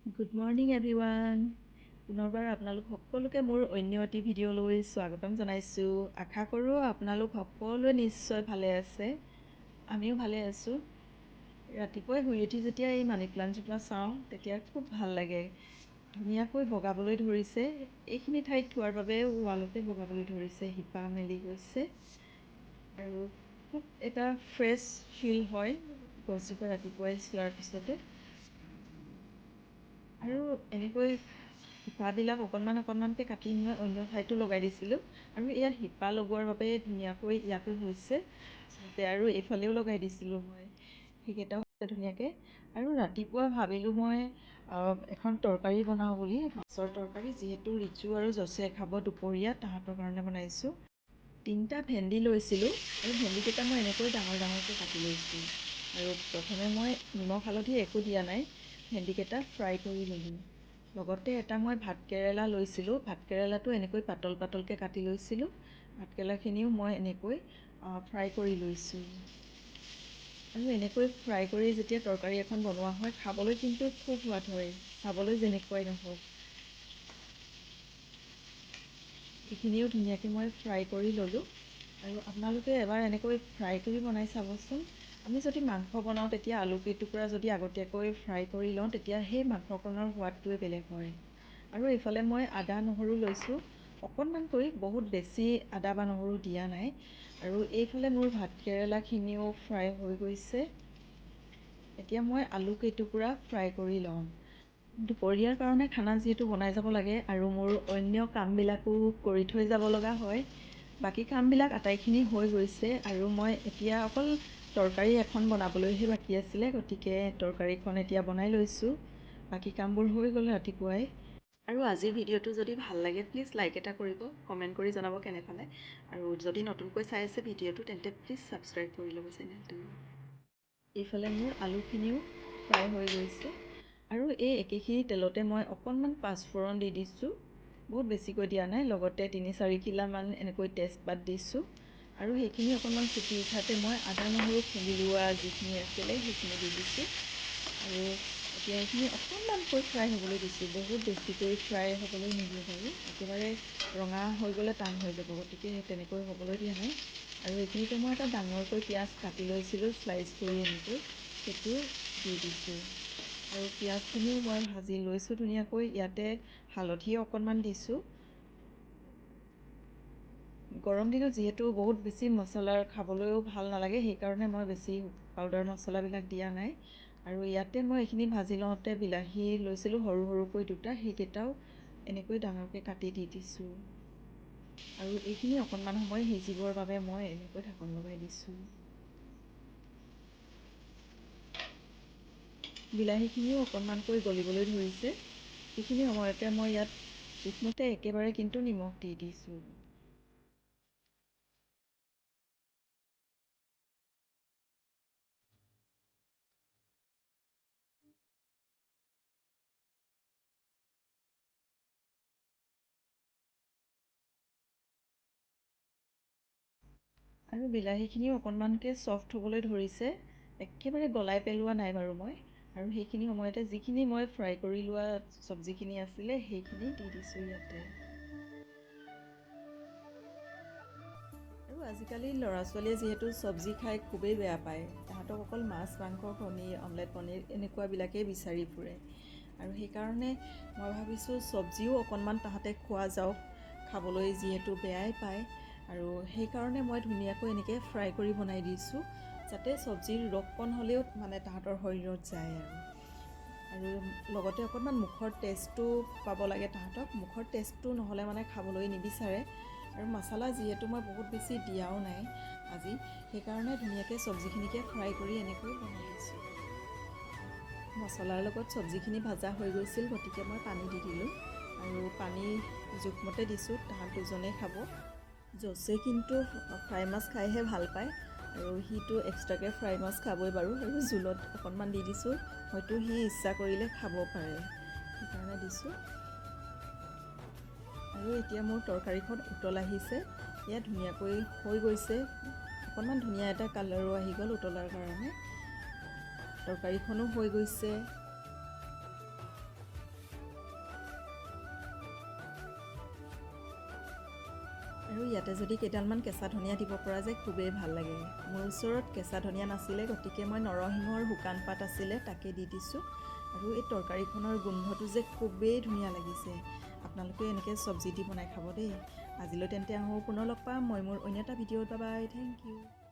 Good morning everyone. পুনৰবাৰ আপোনালোক সকলোকে মোৰ অন্য এটি ভিডিঅ'লৈ স্বাগতম জনাইছোঁ। আশা কৰোঁ আপোনালোক সকলোৱে নিশ্চয় ভালে আছে। আমিও ভালে আছোঁ। ৰাতিপুৱাই শুই উঠি যেতিয়া এই মানি প্লাণ্টজোপা চাওঁ তেতিয়া খুব ভাল লাগে। ধুনীয়াকৈ বগাবলৈ ধৰিছে। এইখিনি ঠাইত থোৱাৰ বাবে ৱালতে বগাবলৈ ধৰিছে, শিপা মেলি গৈছে আৰু খুব এটা ফ্ৰেছ ফিল হয় গছজোপা ৰাতিপুৱাই চোৱাৰ পিছতে। আৰু এনেকৈ শিপাবিলাক অকণমানকৈ কাটি মই অন্য ঠাইতো লগাই দিছিলোঁ আৰু ইয়াত শিপা লগোৱাৰ বাবে ধুনীয়াকৈ ইয়াতো হৈছে আৰু এইফালেও লগাই দিছিলোঁ মই, সেইকেইটাও হৈছে ধুনীয়াকৈ। আৰু ৰাতিপুৱা ভাবিলোঁ মই এখন তৰকাৰী বনাওঁ বুলি, মাছৰ তৰকাৰী, যিহেতু ৰিজু আৰু জছে খাব দুপৰীয়া, তাহাঁতৰ কাৰণে বনাইছোঁ। 3টা ভেন্দি লৈছিলোঁ আৰু ভেন্দিকেইটা মই এনেকৈ ডাঙৰ ডাঙৰকৈ কাটি লৈছোঁ আৰু প্ৰথমে মই নিমখ হালধি একো দিয়া নাই, ভেন্দিকেইটা ফ্ৰাই কৰি ল'লোঁ। লগতে এটা মই ভাতকেৰেলা লৈছিলোঁ, ভাতকেৰেলাটো এনেকৈ পাতল পাতলকৈ কাটি লৈছিলোঁ। ভাতকেৰেলাখিনিও মই এনেকৈ ফ্ৰাই কৰি লৈছোঁ আৰু এনেকৈ ফ্ৰাই কৰি যেতিয়া তৰকাৰী এখন বনোৱা হয় খাবলৈ কিন্তু খুব সোৱাদ হয়, চাবলৈ যেনেকুৱাই নহওক। এইখিনিও ধুনীয়াকৈ মই ফ্ৰাই কৰি ল'লোঁ আৰু আপোনালোকে এবাৰ এনেকৈ ফ্ৰাই কৰি বনাই চাবচোন। আমি যদি মাংস বনাওঁ তেতিয়া আলু কেইটুকুৰা যদি আগতীয়াকৈ ফ্ৰাই কৰি লওঁ তেতিয়া সেই মাংসকণৰ সোৱাদটোৱে বেলেগ হয়। আৰু এইফালে মই আদা নহৰু লৈছোঁ অকণমানকৈ, বহুত বেছি আদা বা নহৰু দিয়া নাই। আৰু এইফালে মোৰ ভাতকেৰেলাখিনিও ফ্ৰাই হৈ গৈছে। এতিয়া মই আলু কেইটুকুৰা ফ্ৰাই কৰি লওঁ। দুপৰীয়াৰ কাৰণে খানা যিহেতু বনাই যাব লাগে আৰু মোৰ অন্য কামবিলাকো কৰি থৈ যাব লগা হয়, বাকী কামবিলাক আটাইখিনি হৈ গৈছে আৰু মই এতিয়া অকল তৰকাৰী এখন বনাবলৈহে বাকী আছিলে, গতিকে তৰকাৰীখন এতিয়া বনাই লৈছোঁ। বাকী কামবোৰ হৈ গ'ল ৰাতিপুৱাই। আৰু আজিৰ ভিডিঅ'টো যদি ভাল লাগে প্লিজ লাইক এটা কৰিব, কমেণ্ট কৰি জনাব কেনে পালে, আৰু যদি নতুনকৈ চাই আছে ভিডিঅ'টো তেন্তে প্লিজ ছাবস্ক্ৰাইব কৰি ল'ব চেনেলটো। এইফালে মোৰ আলুখিনিও ফ্ৰাই হৈ গৈছে আৰু এই একেখিনি তেলতে মই অকণমান পাঁচফোৰণ দি দিছোঁ, বহুত বেছিকৈ দিয়া নাই। লগতে 3-4 কিলামান এনেকৈ তেজপাত দিছোঁ আৰু সেইখিনি অকণমান ফুটি উঠাতে মই আদা নহৰু খুন্দি লোৱা যিখিনি আছিলে সেইখিনি দি দিছোঁ আৰু এতিয়া এইখিনি অকণমানকৈ ফ্ৰাই হ'বলৈ দিছোঁ, বহুত বেছিকৈ ফ্ৰাই হ'বলৈ নিদিওঁ বাৰু, একেবাৰে ৰঙা হৈ গ'লে টান হৈ যাব, গতিকে তেনেকৈ হ'বলৈ দিয়া নাই। আৰু এইখিনিতে মই এটা ডাঙৰকৈ পিঁয়াজ কাটি লৈছিলোঁ স্লাইচ কৰি এনেকৈ, সেইটো দি দিছোঁ আৰু পিঁয়াজখিনিও মই ভাজি লৈছোঁ ধুনীয়াকৈ। ইয়াতে হালধি অকণমান দিছোঁ। গৰম দিনত যিহেতু বহুত বেছি মছলাৰ খাবলৈও ভাল নালাগে, সেইকাৰণে মই বেছি পাউডাৰ মছলাবিলাক দিয়া নাই। আৰু ইয়াতে মই এইখিনি ভাজি লওঁতে বিলাহী লৈছিলোঁ সৰু সৰুকৈ দুটা, সেইকেইটাও এনেকৈ ডাঙৰকৈ কাটি দি দিছোঁ আৰু এইখিনি অকণমান সময় সিজিবৰ বাবে মই এনেকৈ ঢাকন লগাই দিছোঁ। বিলাহীখিনিও অকণমানকৈ গলিবলৈ ধৰিছে, এইখিনি সময়তে মই ইয়াত জোখমতে একেবাৰে কিন্তু নিমখ দি দিছোঁ। আৰু বিলাহীখিনিও অকণমানকৈ ছফ্ট হ'বলৈ ধৰিছে, একেবাৰে গলাই পেলোৱা নাই বাৰু মই। আৰু সেইখিনি সময়তে যিখিনি মই ফ্ৰাই কৰি লোৱা চব্জিখিনি আছিলে সেইখিনি দি দিছোঁ ইয়াতে। আৰু আজিকালি ল'ৰা ছোৱালীয়ে যিহেতু চব্জি খাই খুবেই বেয়া পায়, তাহাঁতক অকল মাছ মাংস কণী অমলেট পনীৰ এনেকুৱাবিলাকেই বিচাৰি ফুৰে, আৰু সেইকাৰণে মই ভাবিছোঁ চব্জিও অকণমান তাহাঁতে খোৱা যাওক, খাবলৈ যিহেতু বেয়াই পায়। আৰু সেইকাৰণে মই ধুনীয়াকৈ এনেকৈ ফ্ৰাই কৰি বনাই দিছোঁ, যাতে চব্জিৰ ৰসকণ হ'লেও মানে তাহাঁতৰ শৰীৰত যায় আৰু লগতে অকণমান মুখৰ টেষ্টটো পাব লাগে তাহাঁতক, মুখৰ টেষ্টটো নহ'লে মানে খাবলৈ নিবিচাৰে। আৰু মছলা যিহেতু মই বহুত বেছি দিয়াও নাই আজি, সেইকাৰণে ধুনীয়াকৈ চব্জিখিনিকে ফ্ৰাই কৰি এনেকৈ বনাই দিছোঁ। মছলাৰ লগত চব্জিখিনি ভাজা হৈ গৈছিল, গতিকে মই পানী দি দিলোঁ আৰু পানী জোখমতে দিছোঁ, তাহাঁত দুজনে খাব। জছে কিন্তু ফ্ৰাই মাছ খাইহে ভাল পায় আৰু সিটো এক্সট্ৰাকৈ ফ্ৰাই মাছ খাবই বাৰু, আৰু জোলত অকণমান দি দিছোঁ, হয়তো সি ইচ্ছা কৰিলে খাব পাৰে, সেইকাৰণে দিছোঁ। আৰু এতিয়া মোৰ তৰকাৰীখন উতল আহিছে, এয়া ধুনীয়াকৈ হৈ গৈছে, অকণমান ধুনীয়া এটা কালাৰো আহি গ'ল উতলাৰ কাৰণে। তৰকাৰীখনো হৈ গৈছে। আৰু ইয়াতে যদি কেইডালমান কেঁচা ধনিয়া দিব পৰা যায় খুবেই ভাল লাগে। মোৰ ওচৰত কেঁচা ধনিয়া নাছিলে, গতিকে মই নৰসিংহৰ শুকান পাত আছিলে তাকে দি দিছোঁ। আৰু এই তৰকাৰীখনৰ গোন্ধটো যে খুবেই ধুনীয়া লাগিছে। আপোনালোকে এনেকৈ চব্জি দি বনাই খাব দেই। আজিলৈ তেন্তে আহোঁ, পুনৰ লগ পাম মই মোৰ অন্য এটা ভিডিঅ'ত। Bye bye, thank U.